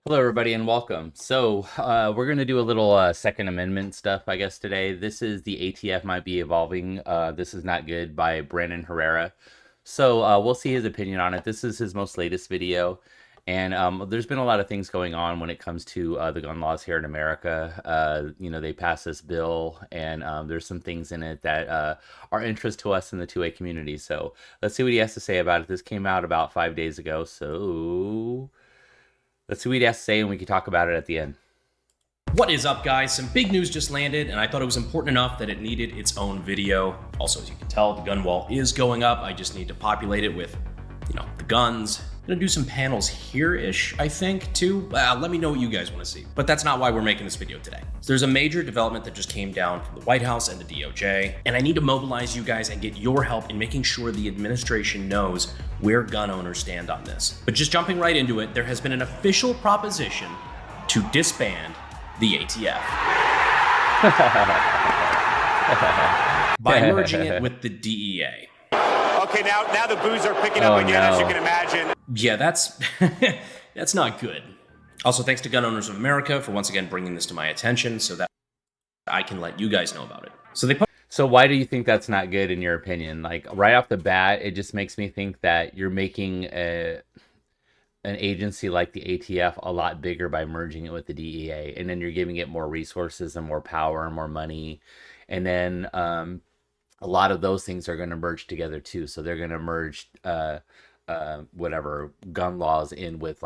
Hello, everybody, and welcome. We're going to do a little Second Amendment stuff, I guess, today. This is The ATF Might Be Evolving. This is Not Good by Brandon Herrera. We'll see his opinion on it. This is his most latest video. And there's been a lot of things going on when it comes to the gun laws here in America. They passed this bill, and there's some things in it that are interest to us in the 2A community. So let's see what he has to say about it. This came out about 5 days ago, so let's see what he has to say, and we can talk about it at the end. What is up, guys? Some big news just landed, and I thought it was important enough that it needed its own video. Also, as you can tell, the gun wall is going up. I just need to populate it with, the guns. I'm gonna do some panels here-ish, I think, too. Let me know what you guys want to see. But that's not why we're making this video today. So there's a major development that just came down from the White House and the DOJ, and I need to mobilize you guys and get your help in making sure the administration knows where gun owners stand on this. But just jumping right into it, there has been an official proposition to disband the ATF by merging it with the DEA. Okay, now the boos are picking up again, as you can imagine. Yeah, that's that's not good. Also, thanks to Gun Owners of America for once again bringing this to my attention so that I can let you guys know about it. So why do you think that's not good in your opinion? Like right off the bat, it just makes me think that you're making an agency like the ATF a lot bigger by merging it with the DEA, and then you're giving it more resources and more power and more money, and then a lot of those things are going to merge together too. So they're going to merge whatever gun laws in with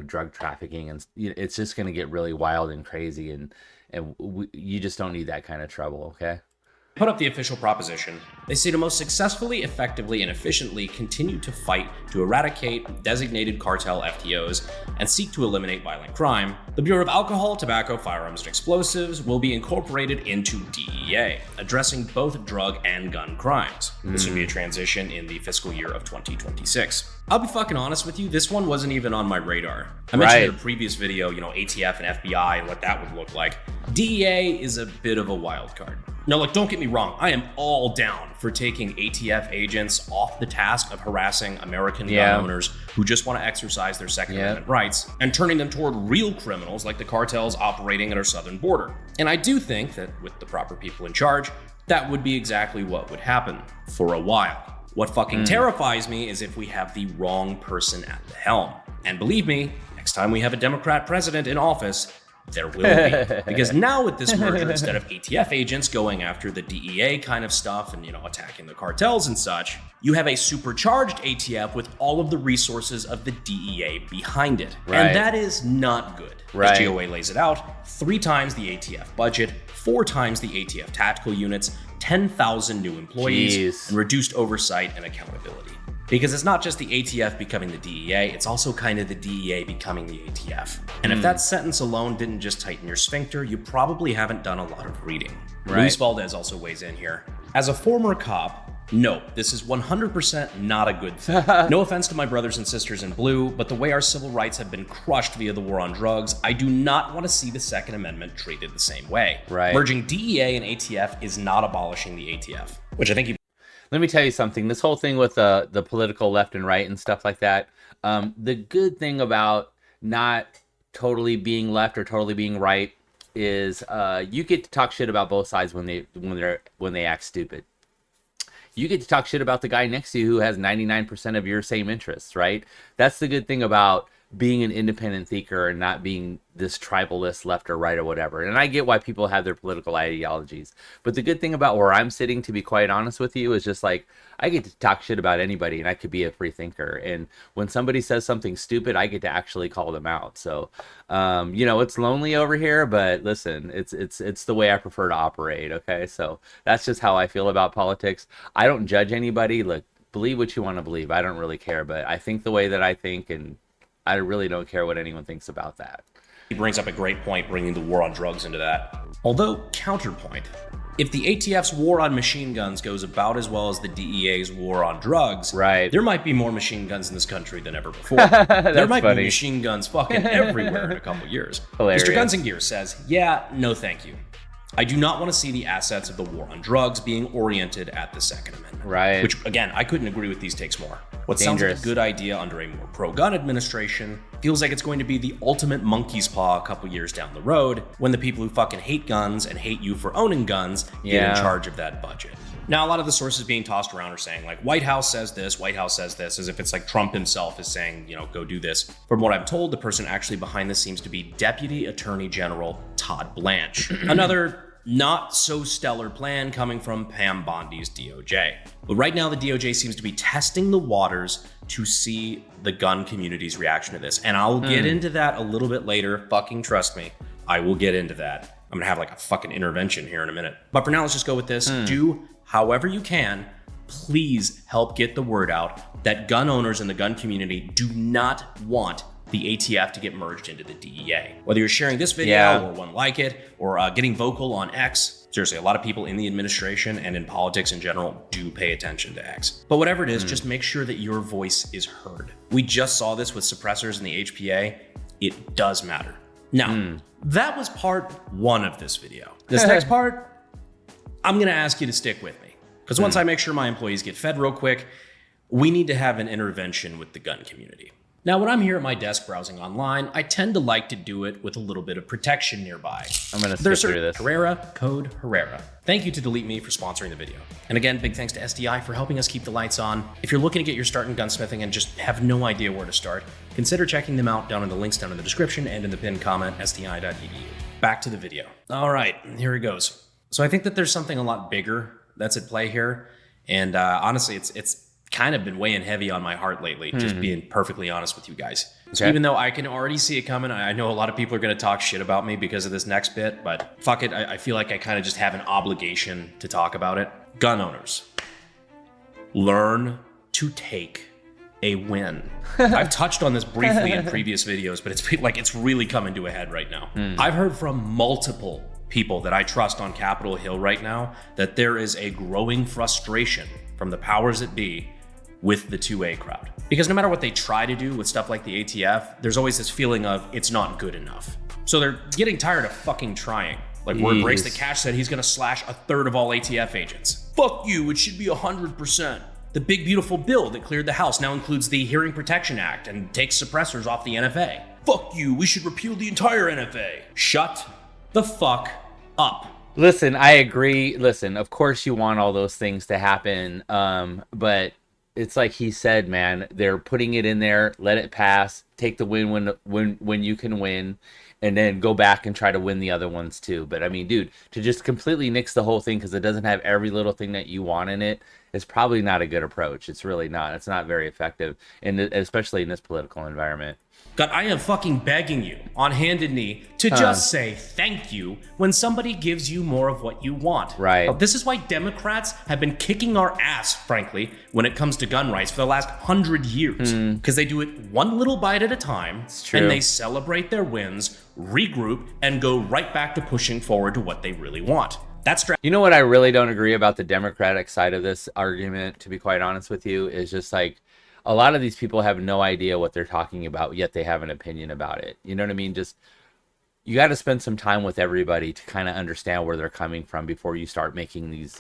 drug trafficking, and it's just going to get really wild and crazy, and you just don't need that kind of trouble. Okay. Put up the official proposition. They say to most successfully, effectively, and efficiently continue to fight to eradicate designated cartel FTOs and seek to eliminate violent crime, the Bureau of Alcohol, Tobacco, Firearms, and Explosives will be incorporated into DEA, addressing both drug and gun crimes. This would be a transition in the fiscal year of 2026. I'll be fucking honest with you, this one wasn't even on my radar. I mentioned in a previous video, ATF and FBI and what that would look like. DEA is a bit of a wild card. Now, look, don't get me wrong. I am all down for taking ATF agents off the task of harassing American gun owners who just want to exercise their Second Amendment rights and turning them toward real criminals like the cartels operating at our southern border. And I do think that with the proper people in charge, that would be exactly what would happen for a while. What fucking terrifies me is if we have the wrong person at the helm. And believe me, next time we have a Democrat president in office, there will be. Because now with this merger, instead of ATF agents going after the DEA kind of stuff and, attacking the cartels and such, you have a supercharged ATF with all of the resources of the DEA behind it. And that is not good. As GOA lays it out, 3 times the ATF budget, 4 times the ATF tactical units, 10,000 new employees, and reduced oversight and accountability. Because it's not just the ATF becoming the DEA, it's also kind of the DEA becoming the ATF. And if that sentence alone didn't just tighten your sphincter, you probably haven't done a lot of reading. Luis Valdez also weighs in here. As a former cop, no, this is 100% not a good thing. No offense to my brothers and sisters in blue, but the way our civil rights have been crushed via the war on drugs, I do not want to see the Second Amendment treated the same way. Merging DEA and ATF is not abolishing the ATF, which I think you... Let me tell you something. This whole thing with the political left and right and stuff like that, the good thing about not totally being left or totally being right is you get to talk shit about both sides when they act stupid. You get to talk shit about the guy next to you who has 99% of your same interests, right? That's the good thing about being an independent thinker and not being this tribalist left or right or whatever. And I get why people have their political ideologies. But the good thing about where I'm sitting, to be quite honest with you, is just like, I get to talk shit about anybody and I could be a free thinker. And when somebody says something stupid, I get to actually call them out. So, it's lonely over here, but listen, it's the way I prefer to operate. Okay. So that's just how I feel about politics. I don't judge anybody. Look, believe what you want to believe. I don't really care, but I think the way that I think, and I really don't care what anyone thinks about that. He brings up a great point, bringing the war on drugs into that. Although, counterpoint, if the ATF's war on machine guns goes about as well as the DEA's war on drugs, there might be more machine guns in this country than ever before. There might be machine guns fucking everywhere in a couple years. Hilarious. Mr. Guns and Gear says, yeah, no thank you. I do not want to see the assets of the war on drugs being oriented at the Second Amendment. Right. Which, again, I couldn't agree with these takes more. What sounds like a good idea under a more pro-gun administration feels like it's going to be the ultimate monkey's paw a couple years down the road when the people who fucking hate guns and hate you for owning guns get in charge of that budget. Now, a lot of the sources being tossed around are saying, like, White House says this, White House says this, as if it's like Trump himself is saying, you know, go do this. From what I'm told, the person actually behind this seems to be Deputy Attorney General Todd Blanche. Another not so stellar plan coming from Pam Bondi's DOJ. But right now, the DOJ seems to be testing the waters to see the gun community's reaction to this. And I'll get into that a little bit later. Fucking trust me, I will get into that. I'm gonna have like a fucking intervention here in a minute. But for now, let's just go with this. Do however you can, please help get the word out that gun owners in the gun community do not want the ATF to get merged into the DEA. Whether you're sharing this video or one like it, or getting vocal on X, seriously, a lot of people in the administration and in politics in general do pay attention to X. But whatever it is, just make sure that your voice is heard. We just saw this with suppressors in the HPA. It does matter. Now, that was part one of this video. This next part, I'm gonna ask you to stick with me. Because once I make sure my employees get fed real quick, we need to have an intervention with the gun community. Now, when I'm here at my desk browsing online, I tend to like to do it with a little bit of protection nearby. I'm going to skip through this. Herrera, code Herrera. Thank you to Delete Me for sponsoring the video. And again, big thanks to SDI for helping us keep the lights on. If you're looking to get your start in gunsmithing and just have no idea where to start, consider checking them out down in the links down in the description and in the pinned comment, sdi.edu. Back to the video. All right, here it goes. So I think that there's something a lot bigger that's at play here. And honestly, it's kind of been weighing heavy on my heart lately, just being perfectly honest with you guys. So even though I can already see it coming, I know a lot of people are going to talk shit about me because of this next bit, but fuck it, I feel like I kind of just have an obligation to talk about it. Gun owners, learn to take a win. I've touched on this briefly in previous videos, but it's really coming to a head right now. I've heard from multiple people that I trust on Capitol Hill right now that there is a growing frustration from the powers that be with the 2A crowd. Because no matter what they try to do with stuff like the ATF, there's always this feeling of it's not good enough. So they're getting tired of fucking trying. Like word breaks that Cash said he's gonna slash a third of all ATF agents. Fuck you, it should be 100%. The big beautiful bill that cleared the House now includes the Hearing Protection Act and takes suppressors off the NFA. Fuck you, we should repeal the entire NFA. Shut the fuck up. Listen, I agree. Listen, of course you want all those things to happen, but it's like he said, man, they're putting it in there, let it pass, take the win when you can win, and then go back and try to win the other ones too. But I mean, dude, to just completely nix the whole thing because it doesn't have every little thing that you want in it is probably not a good approach. It's really not. It's not very effective, especially in this political environment. God, I am fucking begging you on handed knee to just say thank you when somebody gives you more of what you want. Right. This is why Democrats have been kicking our ass, frankly, when it comes to gun rights for the last 100 years. Because they do it one little bite at a time, It's true. and they celebrate their wins, regroup, and go right back to pushing forward to what they really want. That's You know what I really don't agree about the Democratic side of this argument, to be quite honest with you, is just like, a lot of these people have no idea what they're talking about, yet they have an opinion about it. You know what I mean? Just, you got to spend some time with everybody to kind of understand where they're coming from before you start making these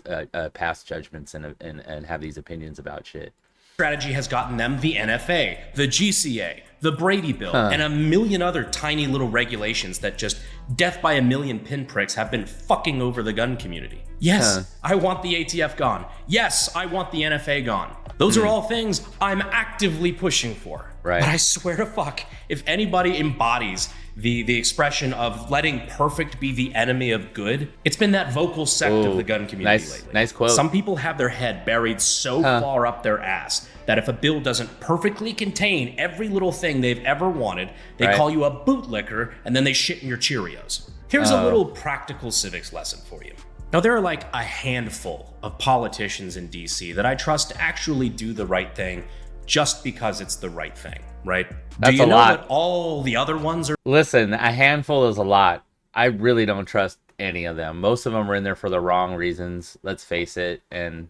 past judgments and have these opinions about shit. Strategy has gotten them the NFA, the GCA, the Brady Bill, and a million other tiny little regulations that just death by a million pinpricks have been fucking over the gun community. Yes, I want the ATF gone. Yes, I want the NFA gone. Those are all things I'm actively pushing for. Right. But I swear to fuck, if anybody embodies the expression of letting perfect be the enemy of good, it's been that vocal sect of the gun community lately. Nice quote. Some people have their head buried so far up their ass that if a bill doesn't perfectly contain every little thing they've ever wanted, they call you a bootlicker and then they shit in your Cheerios. Here's a little practical civics lesson for you. Now, there are like a handful of politicians in DC that I trust to actually do the right thing just because it's the right thing, right? That's do you a know lot. that all the other ones are? Listen, a handful is a lot. I really don't trust any of them. Most of them are in there for the wrong reasons, let's face it. And,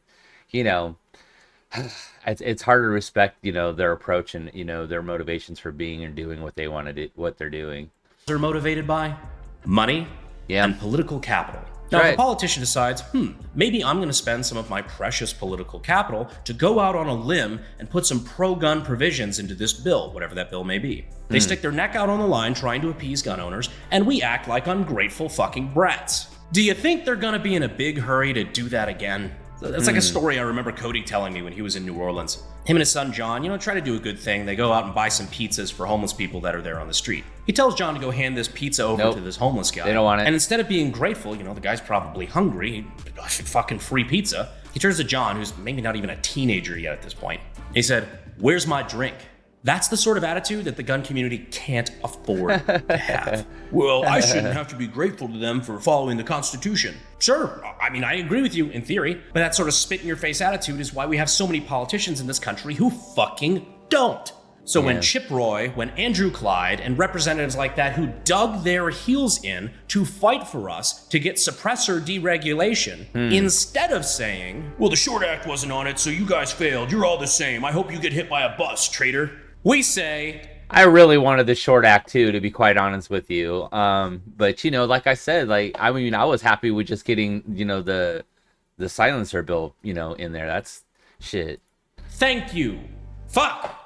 you know, it's hard to respect, you know, their approach and, you know, their motivations for being and doing what they want to do, what they're doing. They're motivated by money Yeah. and political capital. Now, if a Right. politician decides, maybe I'm going to spend some of my precious political capital to go out on a limb and put some pro-gun provisions into this bill, whatever that bill may be. They stick their neck out on the line trying to appease gun owners, and we act like ungrateful fucking brats. Do you think they're going to be in a big hurry to do that again? That's like a story I remember Cody telling me when he was in New Orleans. Him and his son John, try to do a good thing. They go out and buy some pizzas for homeless people that are there on the street. He tells John to go hand this pizza over to this homeless guy. They don't want it. And instead of being grateful, the guy's probably hungry. I should fucking free pizza. He turns to John, who's maybe not even a teenager yet at this point. He said, "Where's my drink?" That's the sort of attitude that the gun community can't afford to have. Well, I shouldn't have to be grateful to them for following the Constitution. Sure, I mean, I agree with you in theory, but that sort of spit-in-your-face attitude is why we have so many politicians in this country who fucking don't. So when Chip Roy, when Andrew Clyde, and representatives like that who dug their heels in to fight for us to get suppressor deregulation, instead of saying, well, the Short Act wasn't on it, so you guys failed, you're all the same, I hope you get hit by a bus, traitor. We say, I really wanted the Short Act too, to be quite honest with you. But like I said, I was happy with just getting, the silencer bill, in there. That's shit. thank you. Fuck.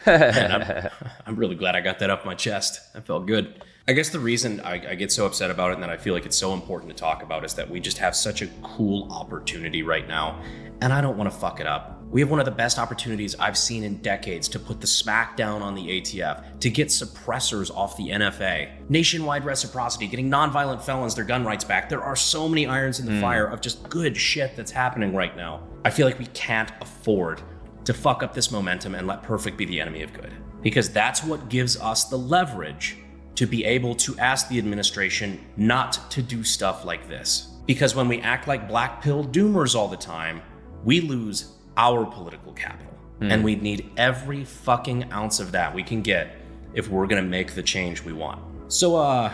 Man, I'm really glad I got that off my chest. That felt good. I guess the reason I get so upset about it and that I feel like it's so important to talk about is that we just have such a cool opportunity right now, and I don't want to fuck it up. We have one of the best opportunities I've seen in decades to put the smack down on the ATF, to get suppressors off the NFA, nationwide reciprocity, getting nonviolent felons their gun rights back. There are so many irons in the fire of just good shit that's happening right now. I feel like we can't afford to fuck up this momentum and let perfect be the enemy of good, because that's what gives us the leverage to be able to ask the administration not to do stuff like this. Because when we act like black pill doomers all the time, we lose our political capital. And we need every fucking ounce of that we can get if we're gonna make the change we want. So,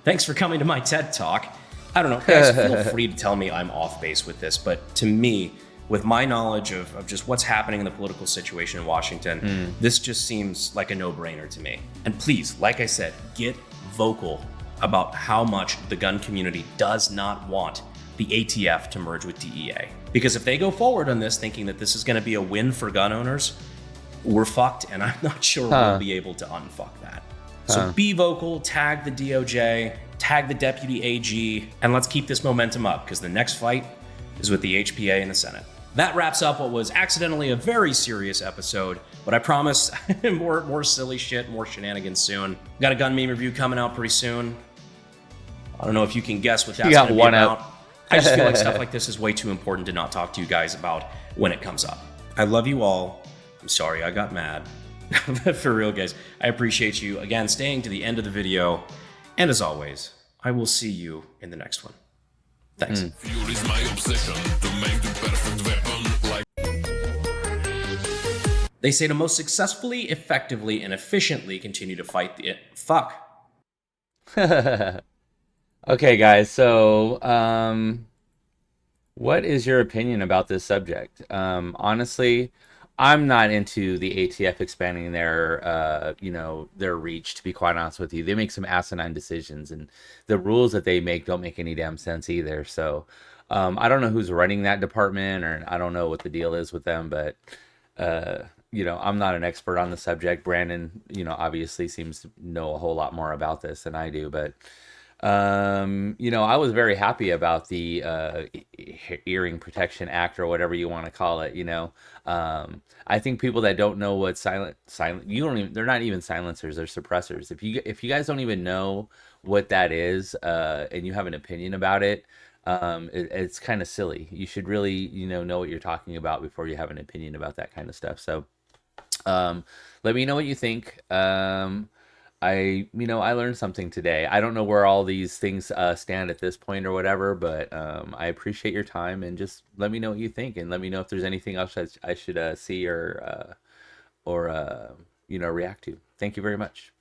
thanks for coming to my TED Talk. I don't know, guys, feel free to tell me I'm off base with this, but to me, with my knowledge of just what's happening in the political situation in Washington, this just seems like a no-brainer to me. And please, like I said, get vocal about how much the gun community does not want the ATF to merge with DEA. Because if they go forward on this thinking that this is gonna be a win for gun owners, we're fucked, and I'm not sure we'll be able to unfuck that. So be vocal, tag the DOJ, tag the Deputy AG, and let's keep this momentum up, because the next fight is with the HPA in the Senate. That wraps up what was accidentally a very serious episode, but I promise more silly shit, more shenanigans soon. Got a gun meme review coming out pretty soon. I don't know if you can guess what that's going to be about. I just feel like stuff like this is way too important to not talk to you guys about when it comes up. I love you all. I'm sorry I got mad. But for real, guys, I appreciate you, again, staying to the end of the video. And as always, I will see you in the next one. Thanks. Fuel is my obsession to make the perfect weapon like. They say to most successfully, effectively, and efficiently continue to fight the fuck. Okay, guys. So, what is your opinion about this subject? Honestly, I'm not into the ATF expanding their, their reach. To be quite honest with you, they make some asinine decisions, and the rules that they make don't make any damn sense either. So, I don't know who's running that department, or I don't know what the deal is with them, but. I'm not an expert on the subject. Brandon, obviously seems to know a whole lot more about this than I do, but, I was very happy about the Hearing Protection Act, or whatever you want to call it. I think people that don't know what they're not even silencers, they're suppressors. If you guys don't even know what that is, and you have an opinion about it, it's kind of silly. You should really, know what you're talking about before you have an opinion about that kind of stuff. So, let me know what you think. I learned something today. I don't know where all these things stand at this point or whatever, but I appreciate your time, and just let me know what you think, and let me know if there's anything else I should see or react to. Thank you very much.